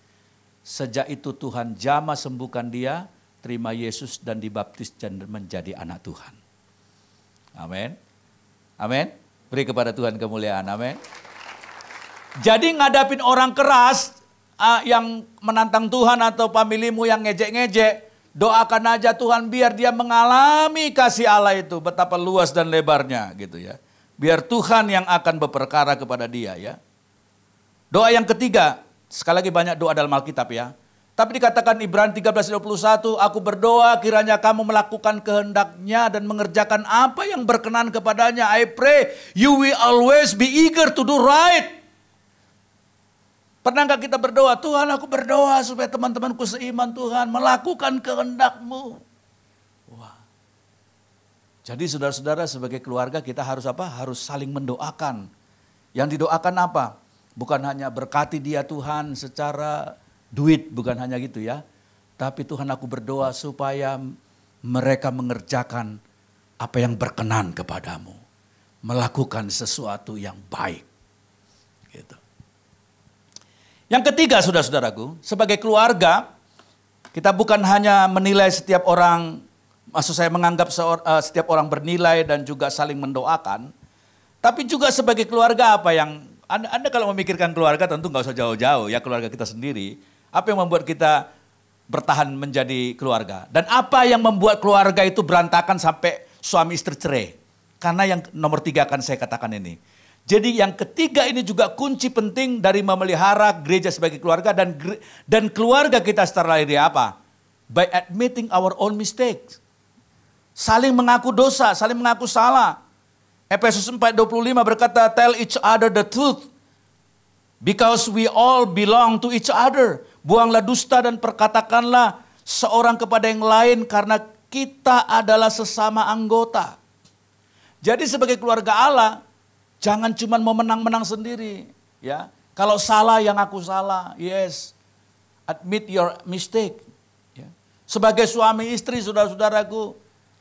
Sejak itu Tuhan jamah sembuhkan dia, terima Yesus dan dibaptis dan menjadi anak Tuhan. Amin. Amin. Beri kepada Tuhan kemuliaan, amin. Jadi ngadapin orang keras yang menantang Tuhan atau familimu yang ngejek-ngejek, doakan aja Tuhan biar dia mengalami kasih Allah itu betapa luas dan lebarnya gitu ya. Biar Tuhan yang akan berperkara kepada dia ya. Doa yang ketiga, sekali lagi banyak doa dalam Alkitab ya. Tapi dikatakan Ibrani 13:21, aku berdoa kiranya kamu melakukan kehendaknya dan mengerjakan apa yang berkenan kepadanya. I pray you will always be eager to do right. Pernahkah kita berdoa, Tuhan aku berdoa supaya teman-temanku seiman Tuhan melakukan kehendak-Mu. Wah. Jadi saudara-saudara sebagai keluarga kita harus apa? Harus saling mendoakan. Yang didoakan apa? Bukan hanya berkati dia Tuhan secara duit, bukan hanya gitu ya. Tapi Tuhan aku berdoa supaya mereka mengerjakan apa yang berkenan kepadamu. Melakukan sesuatu yang baik. Gitu. Yang ketiga saudara-saudaraku, sebagai keluarga, kita bukan hanya menilai setiap orang, maksud saya menganggap setiap orang bernilai dan juga saling mendoakan. Tapi juga sebagai keluarga apa yang, Anda kalau memikirkan keluarga tentu nggak usah jauh-jauh ya, keluarga kita sendiri. Apa yang membuat kita bertahan menjadi keluarga? Dan apa yang membuat keluarga itu berantakan sampai suami istri cerai? Karena yang nomor 3 akan saya katakan ini. Jadi yang ketiga ini juga kunci penting dari memelihara gereja sebagai keluarga dan keluarga kita secara lahiriah apa? By admitting our own mistakes. Saling mengaku dosa, saling mengaku salah. Efesus 4:25 berkata, tell each other the truth. Because we all belong to each other. Buanglah dusta dan perkatakanlah seorang kepada yang lain karena kita adalah sesama anggota. Jadi sebagai keluarga Allah, jangan cuma mau menang-menang sendiri. Ya, kalau salah yang aku salah, yes. Admit your mistake. Ya. Sebagai suami istri, saudara-saudaraku,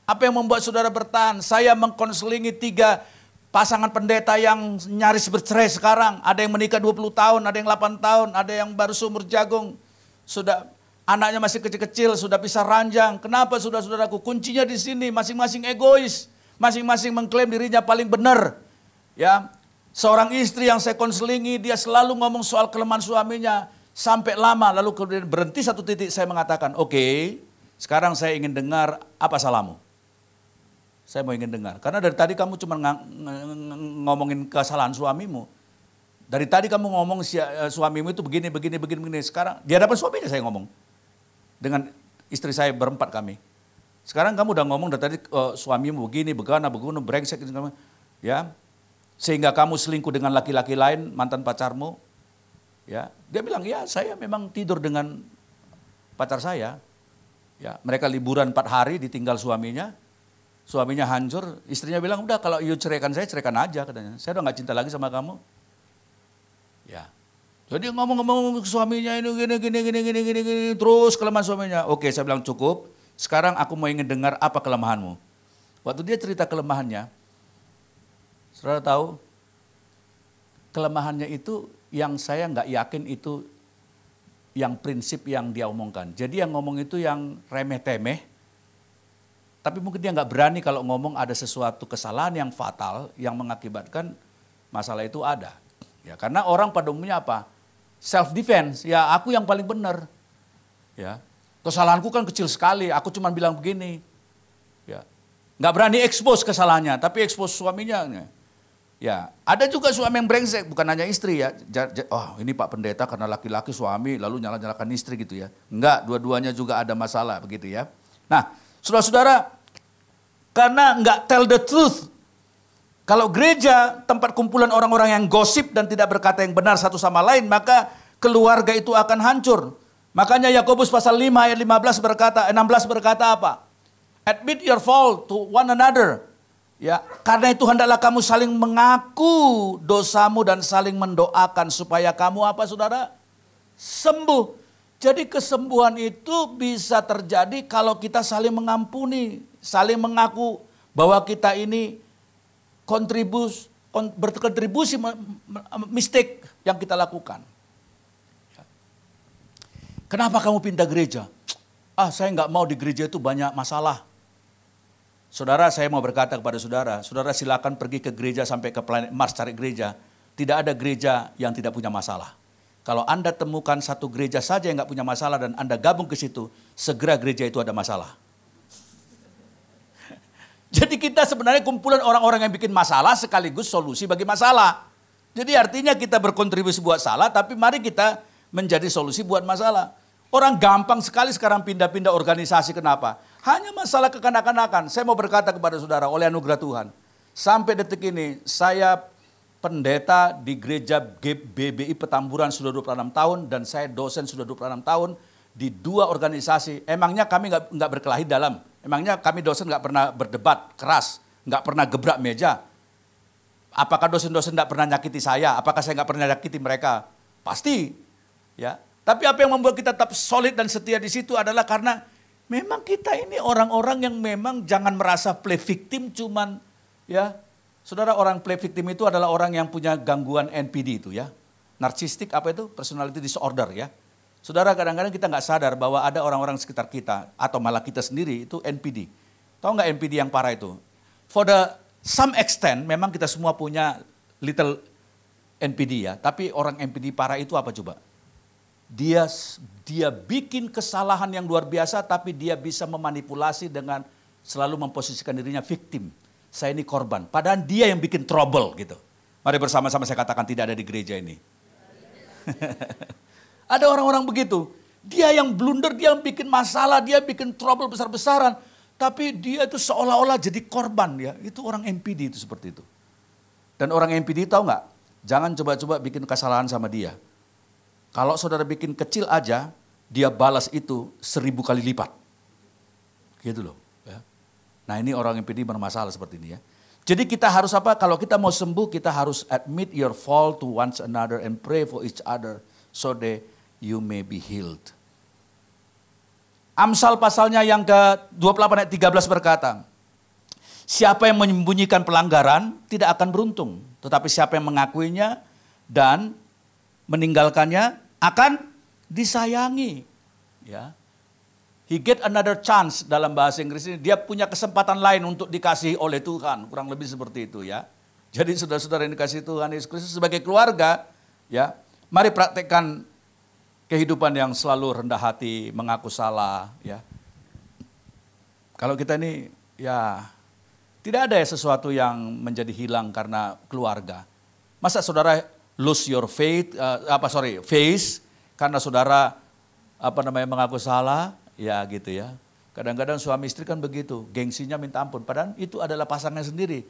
apa yang membuat saudara bertahan? Saya mengkonselingi 3 pasangan pendeta yang nyaris bercerai sekarang. Ada yang menikah 20 tahun, ada yang 8 tahun, ada yang baru seumur jagung. Sudah anaknya masih kecil-kecil, sudah pisah ranjang. Kenapa saudara-saudaraku? Kuncinya di sini, masing-masing egois. Masing-masing mengklaim dirinya paling benar. Ya, seorang istri yang saya konselingi, dia selalu ngomong soal kelemahan suaminya. Sampai lama, lalu kemudian berhenti satu titik saya mengatakan, oke, sekarang saya ingin dengar apa salahmu. Saya mau ingin dengar. Karena dari tadi kamu cuma ngomongin kesalahan suamimu. Dari tadi kamu ngomong suamimu itu begini. Sekarang di hadapan suaminya saya ngomong. Dengan istri saya berempat kami. Sekarang kamu udah ngomong dari tadi suamimu begini, begunu, brengsek. Ya, sehingga kamu selingkuh dengan laki-laki lain, mantan pacarmu. Ya, dia bilang, ya saya memang tidur dengan pacar saya. Ya, mereka liburan 4 hari ditinggal suaminya. Suaminya hancur, istrinya bilang, udah kalau you ceraikan saya, ceraikan aja katanya. Saya udah gak cinta lagi sama kamu. Ya. Jadi ngomong-ngomong suaminya ini gini, terus kelemahan suaminya. Oke, saya bilang cukup, sekarang aku mau ingin dengar apa kelemahanmu. Waktu dia cerita kelemahannya, saudara tahu, kelemahannya itu yang saya gak yakin itu yang prinsip yang dia omongkan. Jadi yang ngomong itu yang remeh-temeh, tapi mungkin dia nggak berani kalau ngomong ada sesuatu kesalahan yang fatal yang mengakibatkan masalah itu ada. Ya, karena orang pada umumnya apa? Self defense. Ya aku yang paling benar. Ya, kesalahanku kan kecil sekali. Aku cuma bilang begini. Ya, nggak berani expose kesalahannya, tapi expose suaminya. Ya, ada juga suami yang brengsek, bukan hanya istri ya. Oh, ini Pak Pendeta karena laki-laki suami lalu nyala-nyalakan istri gitu ya. Enggak, dua-duanya juga ada masalah begitu ya. Nah, saudara-saudara, karena enggak tell the truth. Kalau gereja tempat kumpulan orang-orang yang gosip dan tidak berkata yang benar satu sama lain, maka keluarga itu akan hancur. Makanya Yakobus pasal 5 ayat 16 berkata apa? Admit your fault to one another. Ya, karena itu hendaklah kamu saling mengaku dosamu dan saling mendoakan supaya kamu apa saudara? Sembuh. Jadi kesembuhan itu bisa terjadi kalau kita saling mengampuni, saling mengaku bahwa kita ini berkontribusi mistake yang kita lakukan. Kenapa kamu pindah gereja? Saya nggak mau di gereja itu banyak masalah. Saudara, saya mau berkata kepada saudara, saudara silakan pergi ke gereja sampai ke planet Mars cari gereja. Tidak ada gereja yang tidak punya masalah. Kalau Anda temukan satu gereja saja yang nggak punya masalah dan Anda gabung ke situ, segera gereja itu ada masalah. Jadi kita sebenarnya kumpulan orang-orang yang bikin masalah sekaligus solusi bagi masalah. Jadi artinya kita berkontribusi buat salah, tapi mari kita menjadi solusi buat masalah. Orang gampang sekali sekarang pindah-pindah organisasi, kenapa? Hanya masalah kekanak-kanakan. Saya mau berkata kepada saudara, oleh anugerah Tuhan, sampai detik ini saya pendeta di gereja BBI Petamburan sudah 26 tahun dan saya dosen sudah 26 tahun di 2 organisasi. Emangnya kami nggak berkelahi dalam? Emangnya kami dosen nggak pernah berdebat keras, nggak pernah gebrak meja? Apakah dosen-dosen nggak pernah nyakiti saya? Apakah saya nggak pernah nyakiti mereka? Pasti, ya. Tapi apa yang membuat kita tetap solid dan setia di situ adalah karena memang kita ini orang-orang yang memang jangan merasa play victim cuman ya. Saudara, orang play victim itu adalah orang yang punya gangguan NPD itu ya. Narcissistic apa itu? Personality disorder ya. Saudara, kadang-kadang kita nggak sadar bahwa ada orang-orang sekitar kita atau malah kita sendiri itu NPD. Tahu nggak NPD yang parah itu? For the some extent memang kita semua punya little NPD ya. Tapi orang NPD parah itu apa coba? Dia bikin kesalahan yang luar biasa tapi dia bisa memanipulasi dengan selalu memposisikan dirinya victim. Saya ini korban. Padahal dia yang bikin trouble gitu. Mari bersama-sama saya katakan tidak ada di gereja ini. Ada orang-orang begitu. Dia yang blunder, dia yang bikin masalah, dia bikin trouble besar-besaran. Tapi dia itu seolah-olah jadi korban ya. Itu orang NPD itu seperti itu. Dan orang NPD tahu nggak? Jangan coba-coba bikin kesalahan sama dia. Kalau saudara bikin kecil aja, dia balas itu 1000 kali lipat. Gitu loh. Ya. Nah ini orang NPD bermasalah seperti ini ya. Jadi kita harus apa? Kalau kita mau sembuh, kita harus admit your fault to one another and pray for each other so that you may be healed. Amsal pasalnya yang ke-28 ayat 13 berkata, siapa yang menyembunyikan pelanggaran tidak akan beruntung. Tetapi siapa yang mengakuinya dan meninggalkannya akan disayangi. Ya. He get another chance dalam bahasa Inggris ini. Dia punya kesempatan lain untuk dikasihi oleh Tuhan. Kurang lebih seperti itu ya. Jadi saudara-saudara yang dikasihi Tuhan Yesus Kristus sebagai keluarga, ya, mari praktekkan kehidupan yang selalu rendah hati, mengaku salah. Ya. Kalau kita ini ya tidak ada ya sesuatu yang menjadi hilang karena keluarga. Masa saudara lose your faith, face karena saudara mengaku salah, ya gitu ya. Kadang-kadang suami istri kan begitu, gengsinya minta ampun. Padahal itu adalah pasangan sendiri.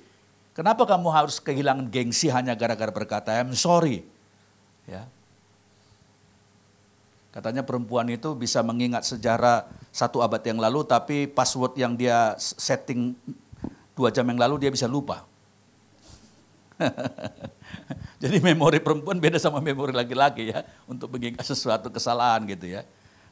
Kenapa kamu harus kehilangan gengsi hanya gara-gara berkata I'm sorry? Ya. Katanya perempuan itu bisa mengingat sejarah 1 abad yang lalu, tapi password yang dia setting 2 jam yang lalu dia bisa lupa. Jadi memori perempuan beda sama memori laki-laki ya, untuk mengingat sesuatu kesalahan gitu ya.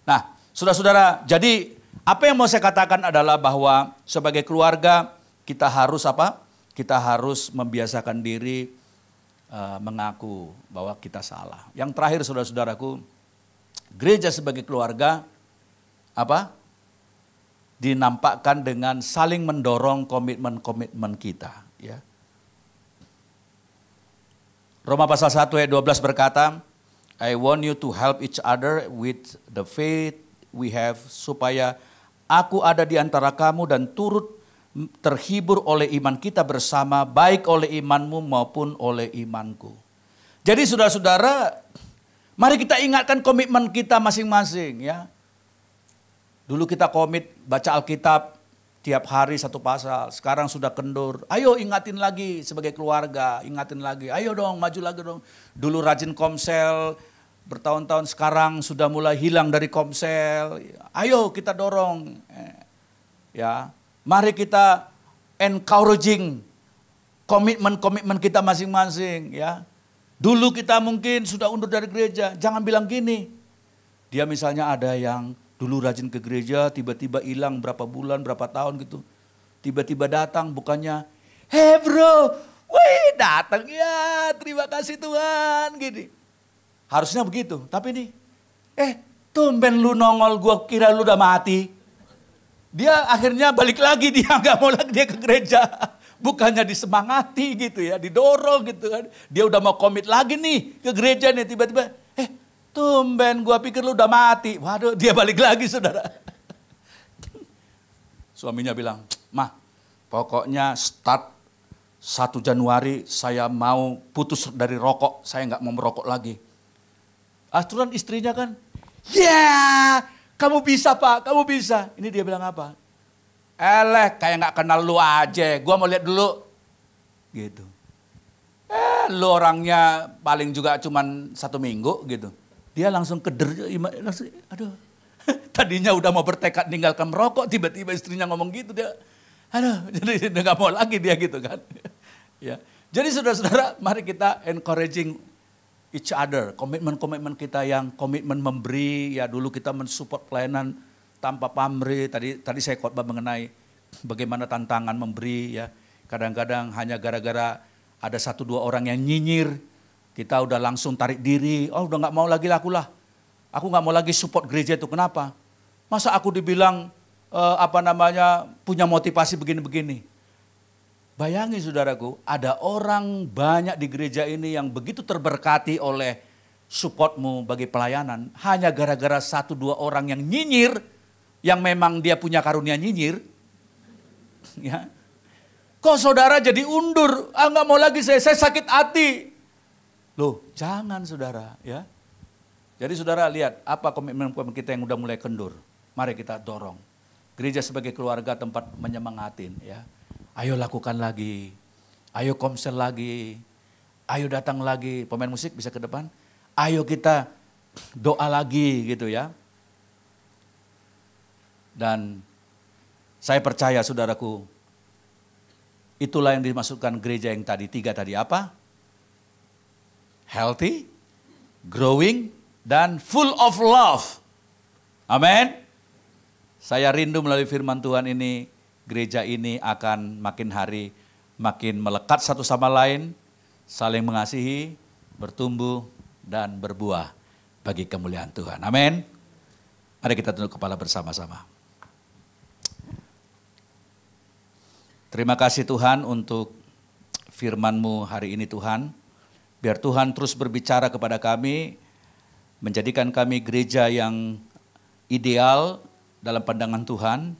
Nah, saudara-saudara, jadi apa yang mau saya katakan adalah bahwa sebagai keluarga kita harus apa? Kita harus membiasakan diri mengaku bahwa kita salah. Yang terakhir saudara-saudaraku, gereja sebagai keluarga apa? Dinampakkan dengan saling mendorong komitmen-komitmen kita ya. Roma pasal 1 ayat 12 berkata, I want you to help each other with the faith we have supaya aku ada di antara kamu dan turut terhibur oleh iman kita bersama, baik oleh imanmu maupun oleh imanku. Jadi saudara-saudara, mari kita ingatkan komitmen kita masing-masing ya. Dulu kita komit baca Alkitab tiap hari satu pasal, sekarang sudah kendur. Ayo ingatin lagi sebagai keluarga, ingatin lagi. Ayo dong, maju lagi dong. Dulu rajin komsel, bertahun-tahun sekarang sudah mulai hilang dari komsel. Ayo kita dorong. Ya, mari kita encouraging komitmen-komitmen kita masing-masing ya. Dulu kita mungkin sudah undur dari gereja, jangan bilang gini. Dia misalnya ada yang dulu rajin ke gereja, tiba-tiba hilang berapa bulan, berapa tahun gitu. Tiba-tiba datang, bukannya, "Hey bro, wih datang ya, terima kasih Tuhan," gini. Harusnya begitu, tapi nih, tumben lu nongol, gua kira lu udah mati. Dia akhirnya balik lagi, dia nggak mau lagi dia ke gereja. Bukannya disemangati gitu ya, didorong gitu kan. Dia udah mau komit lagi nih ke gereja nih, tiba-tiba, tumben gua pikir lu udah mati. Waduh, dia balik lagi saudara. Suaminya bilang, "Mah, pokoknya start 1 Januari saya mau putus dari rokok. Saya nggak mau merokok lagi." Aturan istrinya kan, "Ya, kamu bisa Pak, kamu bisa." Ini dia bilang apa? "Kayak nggak kenal lu aja, gua mau lihat dulu." Gitu. Lu orangnya paling juga cuman 1 minggu gitu. Dia langsung keder, langsung, aduh. Tadinya udah mau bertekad ninggalkan merokok, tiba-tiba istrinya ngomong gitu, dia, aduh, jadi dia nggak mau lagi dia gitu kan. Ya. Jadi saudara-saudara, mari kita encouraging each other, komitmen-komitmen kita yang komitmen memberi, ya dulu kita mensupport pelayanan tanpa pamrih. Tadi saya khotbah mengenai bagaimana tantangan memberi ya. Kadang-kadang hanya gara-gara ada 1-2 orang yang nyinyir, kita udah langsung tarik diri, udah nggak mau lagi lakulah. Aku nggak mau lagi support gereja itu. Kenapa? Masa aku dibilang punya motivasi begini-begini. Bayangin saudaraku, ada orang banyak di gereja ini yang begitu terberkati oleh supportmu bagi pelayanan. Hanya gara-gara 1-2 orang yang nyinyir, yang memang dia punya karunia nyinyir. Ya. Kok saudara jadi undur? Nggak mau lagi saya sakit hati. Loh, jangan saudara ya. Jadi saudara lihat apa komitmen kita yang udah mulai kendur. Mari kita dorong. Gereja sebagai keluarga tempat menyemangatin ya. Ayo lakukan lagi. Ayo komsel lagi. Ayo datang lagi. Pemain musik bisa ke depan. Ayo kita doa lagi gitu ya. Dan saya percaya saudaraku, itulah yang dimaksudkan gereja yang tadi, 3 tadi apa? Healthy, growing, dan full of love. Amin. Saya rindu melalui firman Tuhan ini, gereja ini akan makin hari makin melekat satu sama lain, saling mengasihi, bertumbuh, dan berbuah bagi kemuliaan Tuhan. Amin. Mari kita tunduk kepala bersama-sama. Terima kasih Tuhan untuk firman-Mu hari ini Tuhan. Biar Tuhan terus berbicara kepada kami, menjadikan kami gereja yang ideal dalam pandangan Tuhan,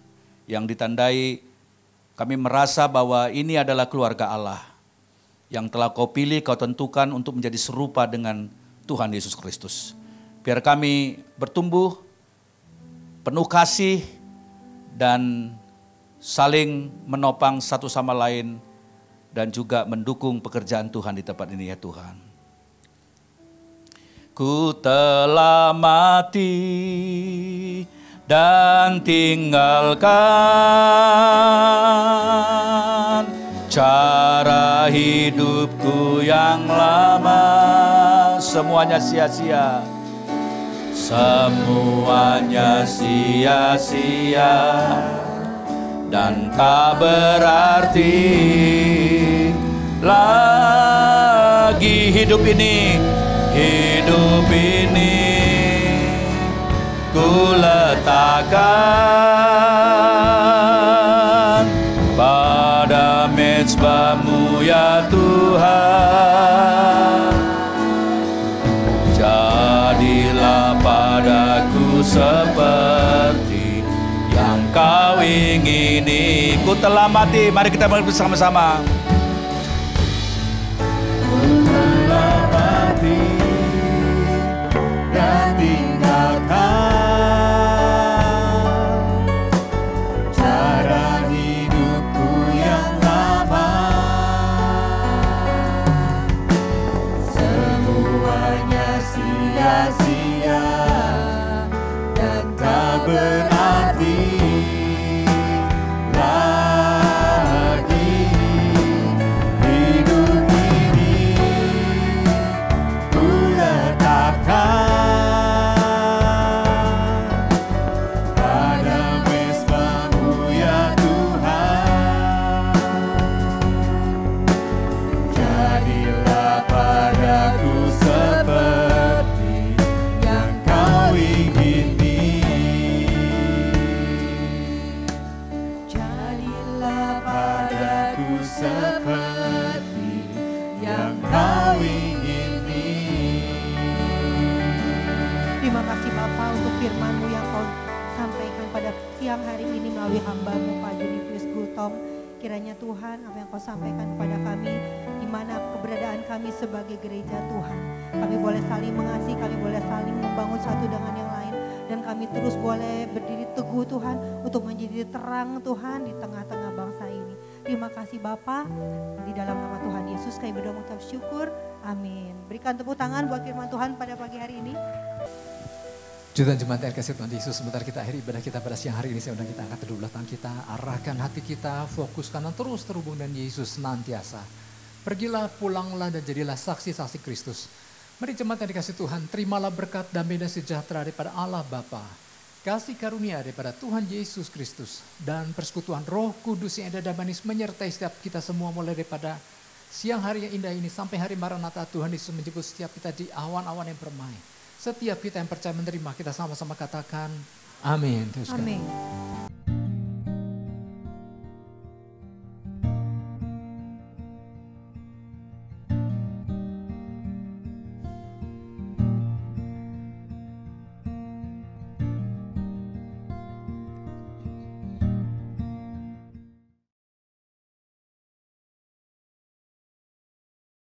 yang ditandai kami merasa bahwa ini adalah keluarga Allah, yang telah Kau pilih, Kau tentukan untuk menjadi serupa dengan Tuhan Yesus Kristus. Biar kami bertumbuh, penuh kasih, dan saling menopang satu sama lain, dan juga mendukung pekerjaan Tuhan di tempat ini ya Tuhan. Ku telah mati dan tinggalkan cara hidupku yang lama. Semuanya sia-sia. Semuanya sia-sia dan tak berarti lagi hidup ini ku letakkan pada mezbah-Mu ya Tuhan. Jadilah padaku seperti yang Kau ingini ku telah mati. Mari kita bersama-sama. Ku telah mati dan tinggalkan cara hidupku yang lama. Semuanya sia-sia dan tak berarti lagi. Hidup ini ku letakkan pada mesbah-Mu ya Tuhan. Jadilah padaku seperti yang Kau ingini. Jadilah padaku seperti yang Kau ingini. Terima kasih Bapa untuk firman-Mu yang Kau sampaikan pada siang hari ini melalui hamba-Mu Pak Junifrius Gultom. Kiranya Tuhan apa yang Kau sampaikan kepada kami, di mana keberadaan kami sebagai gereja Tuhan. Kami boleh saling mengasihi, kami boleh saling membangun satu dengan yang lain. Dan kami terus boleh berdiri teguh Tuhan untuk menjadi terang Tuhan di tengah-tengah bangsa ini. Terima kasih Bapa, di dalam nama Tuhan Yesus kami berdoa mengucap syukur. Amin. Berikan tepuk tangan buat firman Tuhan pada pagi hari ini. Jutaan jemaat yang kasih Tuhan Yesus, sebentar kita akhiri ibadah kita pada siang hari ini. Saya undang kita angkat kedua belah tangan kita, arahkan hati kita, fokuskan dan terus terhubung dengan Yesus senantiasa. Pergilah, pulanglah dan jadilah saksi-saksi Kristus. Mari jemaat yang dikasih Tuhan, terimalah berkat damai dan sejahtera daripada Allah Bapa, kasih karunia daripada Tuhan Yesus Kristus, dan persekutuan Roh Kudus yang ada dan manis menyertai setiap kita semua mulai daripada siang hari yang indah ini sampai hari Maranatha. Tuhan Yesus menjemput setiap kita di awan-awan yang permai. Setiap kita yang percaya menerima, kita sama-sama katakan amin. Amin.